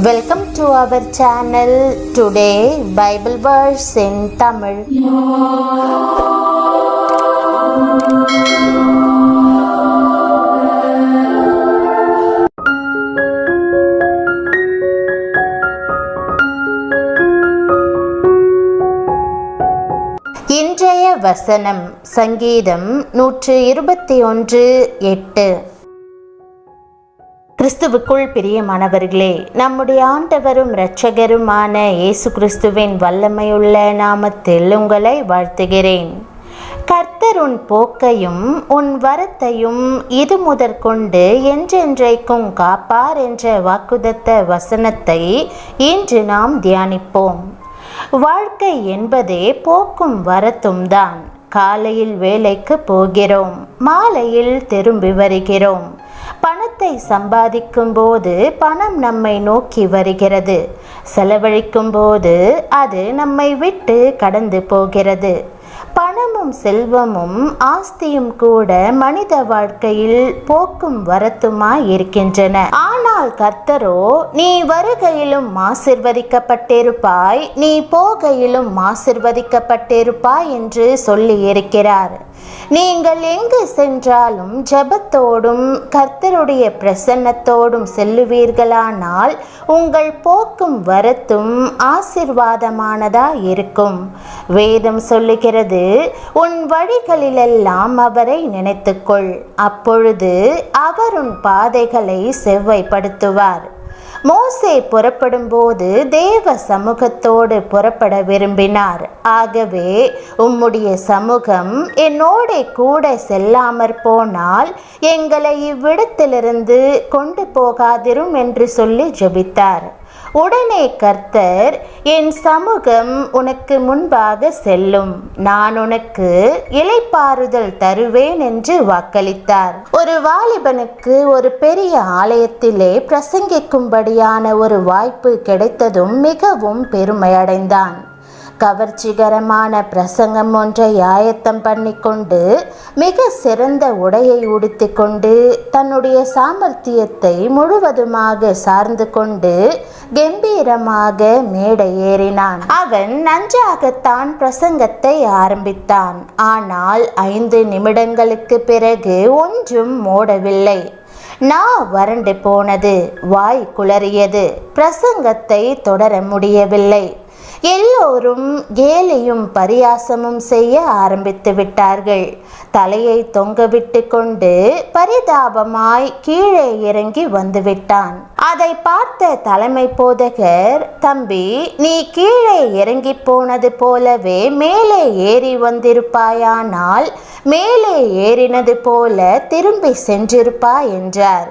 Welcome to our channel. Today Bible verse in Tamil. இன்றைய வசனம் சங்கீதம் 121:8. கிறிஸ்துவுக்குள் பிரியமானவர்களே, நம்முடைய ஆண்டவரும் இரட்சகருமான இயேசு கிறிஸ்துவின் வல்லமையுள்ள நாமத்தில் உங்களை வாழ்த்துகிறேன். கர்த்தர் உன் போக்கையும் உன் வரத்தையும் இது முதற்கொண்டு என்றென்றைக்கும் காப்பார் என்ற வாக்குதத்த வசனத்தை இன்று நாம் தியானிப்போம். வாழ்க்கை என்பதே போக்கும் வரத்தும் தான். காலையில் வேலைக்கு போகிறோம், மாலையில் திரும்பி வருகிறோம். பணத்தை சம்பாதிக்கும் போது பணம் நம்மை நோக்கி வருகிறது, செலவழிக்கும் போது அது நம்மை விட்டு கடந்து போகிறது. பணமும் செல்வமும் ஆஸ்தியும் கூட மனித வாழ்க்கையில் போக்கும் வரத்துமாய் இருக்கின்றன. ஆனால் கர்த்தரோ, நீ வருகையிலும் ஆசீர்வதிக்கப்பட்டிருப்பாய், நீ போகையிலும் ஆசீர்வதிக்கப்பட்டிருப்பாய் என்று சொல்லி இருக்கிறார். நீங்கள் எங்கு சென்றாலும் ஜெபத்தோடும் கர்த்தருடைய பிரசன்னத்தோடும் செல்லுவீர்களானால் உங்கள் போக்கும் வரத்தும் ஆசீர்வாதமானதாய் இருக்கும். வேதம் சொல்லுகிறது, உன் வழிகளிலெல்லாம் அவரை நினைத்துக்கொள், அப்பொழுது அவர் உன் பாதைகளை செவ்வைப்படுத்துவார். மோசே புறப்படும் போது தேவ சமூகத்தோடு புறப்பட விரும்பினார். ஆகவே உம்முடைய சமூகம் என்னோட கூட செல்லாமற் போனால் எங்களை இவ்விடத்திலிருந்து கொண்டு போகாதிரும் என்று சொல்லி ஜெபித்தார். உடனே கர்த்தர், என் சமூகம் உனக்கு முன்பாக செல்லும், நான் உனக்கு இளைப்பாறுதல் தருவேன் என்று வாக்களித்தார். ஒரு வாலிபனுக்கு ஒரு பெரிய ஆலயத்திலே பிரசங்கிக்கும்படியான ஒரு வாய்ப்பு கிடைத்ததும் மிகவும் பெருமையடைந்தான். கவர்ச்சிகரமான பிரசங்கம் ஒன்றை ஆயத்தம் பண்ணிக்கொண்டு மிக சிறந்த உடையை உடுத்திக்கொண்டு தன்னுடைய சாமர்த்தியத்தை முழுவதுமாக சார்ந்து கொண்டு கம்பீரமாக மேடை ஏறினான். அவன் நன்றாகத்தான் பிரசங்கத்தை ஆரம்பித்தான். ஆனால் 5 நிமிடங்களுக்கு பிறகு ஒன்றும் ஓடவில்லை. வறண்டு போனது, வாய் குளறியது, பிரசங்கத்தை தொடர முடியவில்லை. எல்லோரும் கேலியும் பரியாசமும் செய்ய ஆரம்பித்து விட்டார்கள். தலையை தொங்கவிட்டு கொண்டு பரிதாபமாய் கீழே இறங்கி வந்துவிட்டான். அதை பார்த்த தலைமை போதகர், தம்பி, நீ கீழே இறங்கி போனது போலவே மேலே ஏறி வந்திருப்பாயானால் மேலே ஏறினது போல திரும்பி சென்றிருப்பாய் என்றார்.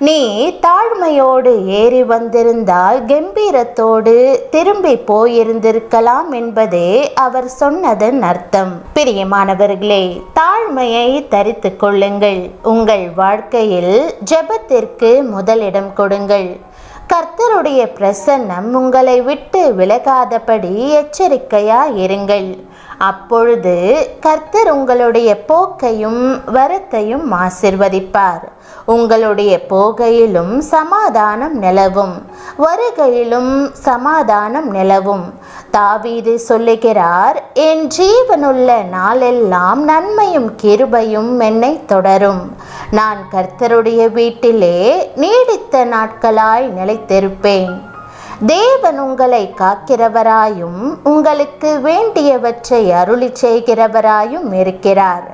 நீ தாழ்மையோடு ஏறி வந்திருந்தால் கம்பீரத்தோடு திரும்பி போயிருந்திருக்கலாம் என்பதே அவர் சொன்னதன் அர்த்தம். பிரியமானவர்களே, தாழ்மையை தரித்து கொள்ளுங்கள். உங்கள் வாழ்க்கையில் ஜெபத்திற்கு முதலிடம் கொடுங்கள். கர்த்தருடைய பிரசன்னம் உங்களை விட்டு விலகாதபடி எச்சரிக்கையாய் இருங்கள். அப்பொழுது கர்த்தர் உங்களுடைய போக்கையும் வரத்தையும் ஆசீர்வதிப்பார். உங்களுடைய போகையிலும் சமாதானம் நிலவும், வருகையிலும் சமாதானம் நிலவும். தாவீது சொல்லுகிறார், என் ஜீவனுள்ள நாளெல்லாம் நன்மையும் கிருபையும் என்னை தொடரும். நான் கர்த்தருடைய வீட்டிலே நீடித்த நாட்களாய் நிலைத்திருப்பேன். தேவன் உங்களை காக்கிறவராயும் உங்களுக்கு வேண்டியவற்றை அருளி செய்கிறவராயும் இருக்கிறார்.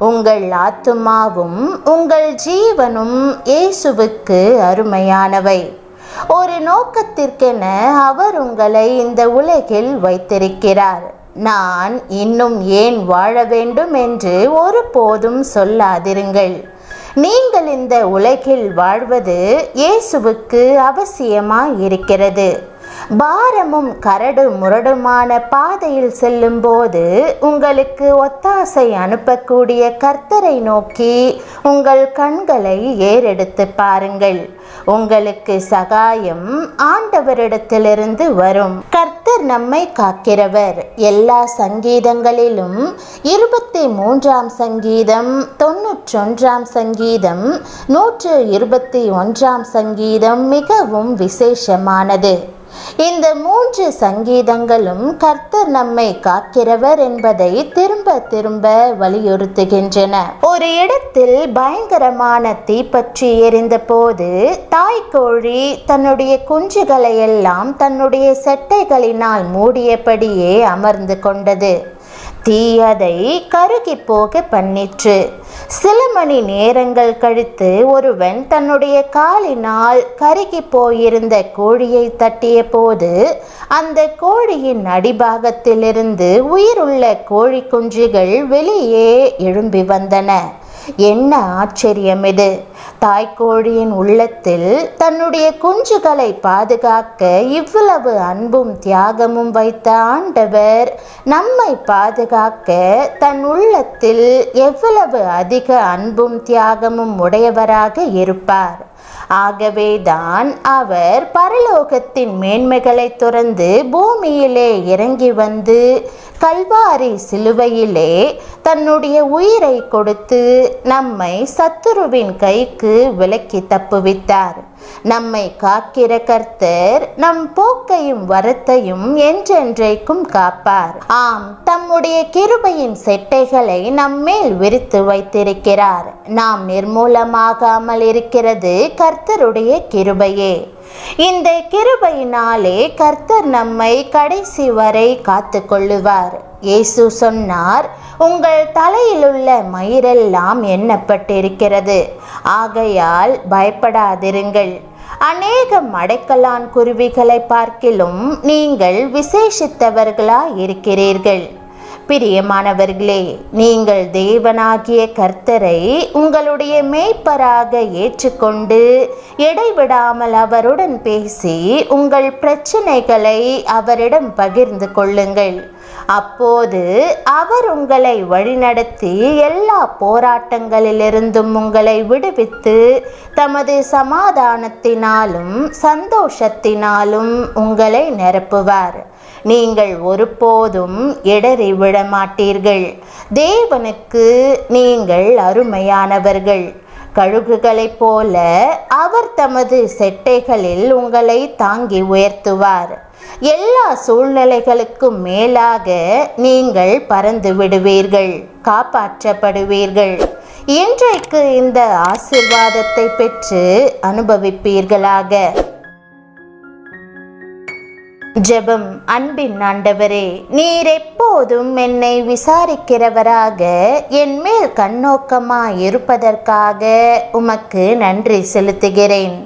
உங்கள் ஆத்துமாவும் உங்கள் ஜீவனும் இயேசுவுக்கு அருமையானவை. ஒரு நோக்கத்திற்கென அவர் உங்களை இந்த உலகில் வைத்திருக்கிறார். நான் இன்னும் ஏன் வாழ வேண்டும் என்று ஒருபோதும் சொல்லாதிருங்கள். நீங்கள் இந்த உலகில் வாழ்வது இயேசுவுக்கு அவசியமாய் இருக்கிறது. பாரமும் கரடு முரடுமான பாதையில் செல்லும் போது உங்களுக்கு ஒத்தாசை அனுப்பக்கூடிய கர்த்தரை நோக்கி உங்கள் கண்களை ஏறெடுத்து பாருங்கள். உங்களுக்கு சகாயம் ஆண்டவரிடத்திலிருந்து வரும். கர்த்தர் கர்த்தர் நம்மை காக்கிறவர். எல்லா சங்கீதங்களிலும் 23ஆம் சங்கீதம், 91ஆம் சங்கீதம், 121ஆம் சங்கீதம் மிகவும் விசேஷமானது. இந்த 3 சங்கீதங்களும் கர்த்தர் நம்மை காக்கிறவர் என்பதை திரும்ப திரும்ப வலியுறுத்துகின்றன. ஒரு இடத்தில் பயங்கரமான தீப்பற்றி எரிந்த போது தாய்க்கோழி தன்னுடைய குஞ்சுகளை எல்லாம் தன்னுடைய செட்டைகளினால் மூடியபடியே அமர்ந்து கொண்டது. தீ அதை கருகி போக பண்ணிற்று. சில மணி நேரங்கள் கழித்து ஒருவன் தன்னுடைய காலினால் கருகி போயிருந்த கோழியை தட்டிய போது அந்த கோழியின் அடிபாகத்திலிருந்து உயிருள்ள கோழி குஞ்சுகள் வெளியே எழும்பி வந்தன. என்ன ஆச்சரியம் இது! தாய்க்கோழியின் உள்ளத்தில் தன்னுடைய குஞ்சுகளை பாதுகாக்க இவ்வளவு அன்பும் தியாகமும் வைத்த ஆண்டவர் நம்மை பாதுகாக்க தன் உள்ளத்தில் எவ்வளவு அதிக அன்பும் தியாகமும் உடையவராக இருப்பார். ஆகவேதான் அவர் பரலோகத்தின் மேன்மைகளை துறந்து பூமியிலே இறங்கி வந்து கல்வாரி சிலுவையிலே தன்னுடைய உயிரை கொடுத்து நம்மை சத்துருவின் கைக்கு விலக்கி தப்புவித்தார். நம்மை காக்கிற கர்த்தர் நம் போக்கையும் வரத்தையும் என்றென்றைக்கும் காப்பார். ஆம், தம்முடைய கிருபையின் செட்டைகளை நம்மேல் விரித்து வைத்திருக்கிறார். நாம் நிர்மூலமாகாமல் இருக்கிறது கர்த்தருடைய கிருபையே. இந்த கிருபையினாலே கர்த்தர் நம்மை கடைசி வரை காத்து கொள்ளுவார். இயேசு சொன்னார், உங்கள் தலையிலுள்ள மயிரெல்லாம் எண்ணப்பட்டிருக்கிறது, ஆகையால் பயப்படாதிருங்கள். அநேகம் அடைக்கலான் குருவிகளை பார்க்கிலும் நீங்கள் விசேஷித்தவர்களாய் இருக்கிறீர்கள். பிரியமானவர்களே, நீங்கள் தேவனாகிய கர்த்தரை உங்களுடைய மேய்ப்பராக ஏற்றுக்கொண்டு இடைவிடாமல் அவருடன் பேசி உங்கள் பிரச்சனைகளை அவரிடம் பகிர்ந்து கொள்ளுங்கள். அப்போது அவர் உங்களை வழிநடத்தி எல்லா போராட்டங்களிலிருந்தும் உங்களை விடுவித்து தமது சமாதானத்தினாலும் சந்தோஷத்தினாலும் உங்களை நிரப்புவார். நீங்கள் ஒருபோதும் இடறி விட மாட்டீர்கள். தேவனுக்கு நீங்கள் அருமையானவர்கள். கழுகுகளைப் போல அவர் தமது செட்டைகளில் உங்களை தாங்கி உயர்த்துவார். எல்லா சூழ்நிலைகளுக்கும் மேலாக நீங்கள் பறந்து விடுவீர்கள், காப்பாற்றப்படுவீர்கள். இன்றைக்கு இந்த ஆசீர்வாதத்தை பெற்று அனுபவிப்பீர்களாக. ஜெபம். அன்பின் ஆண்டவரே, நீர் எப்போதும் என்னை விசாரிக்கிறவராக என் மேல் கண்ணோக்கமாய் இருப்பதற்காக உமக்கு நன்றி செலுத்துகிறேன்.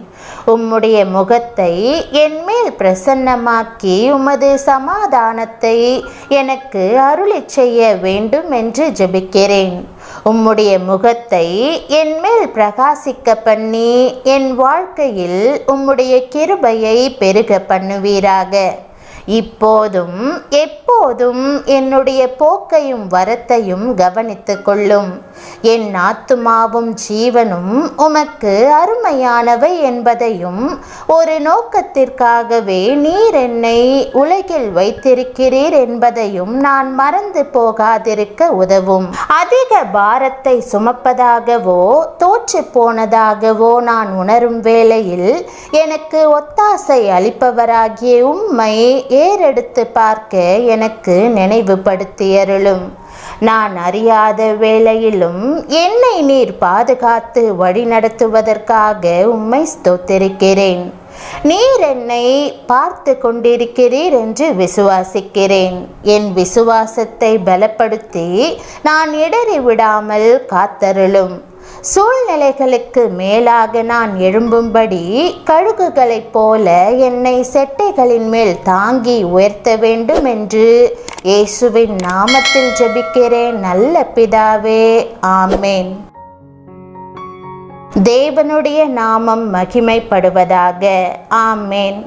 உம்முடைய முகத்தை என் மேல் பிரசன்னமாக்கி உமது சமாதானத்தை எனக்கு அருளிச் செய்ய வேண்டும் என்று ஜெபிக்கிறேன். உம்முடைய முகத்தை என் மேல் பிரகாசிக்க பண்ணி என் வாழ்க்கையில் உம்முடைய கிருபையை பெருக பண்ணுவீராக. இப்போதும் எப்போதும் என்னுடைய போக்கையும் வரத்தையும் கவனித்து கொள்ளும். என் ஆத்துமாவும் ஜீவனும் உமக்கு அருமையானவை என்பதையும் ஒரு நோக்கத்திற்காகவே நீர் என்னை உலகில் வைத்திருக்கிறீர் என்பதையும் நான் மறந்து போகாதிருக்க உதவும். அதிக பாரத்தை சுமப்பதாகவோ தோற்று போனதாகவோ நான் உணரும் வேளையில் எனக்கு ஒத்தாசை அளிப்பவராகிய உம்மை ஏறெடுத்து பார்க்க எனக்கு நினைவுபடுத்தியருளும். நான் அறியாத வேளையிலும் என்னை நீர் பாதுகாத்து வழிநடத்துவதற்காக உம்மை ஸ்தோத்திரிக்கிறேன். நீர் என்னை பார்த்து கொண்டிருக்கிறீர் என்று விசுவாசிக்கிறேன். என் விசுவாசத்தை பலப்படுத்தி நான் இடறி விடாமல் காத்தருளும். சூழ்நிலைகளுக்கு மேலாக நான் எழும்பும்படி கழுகுகளைப் போல என்னை செட்டைகளின் மேல் தாங்கி உயர்த்த வேண்டும் என்று இயேசுவின் நாமத்தில் ஜெபிக்கிறேன் நல்ல பிதாவே, ஆமேன். தேவனுடைய நாமம் மகிமைப்படுவதாக. ஆமேன்.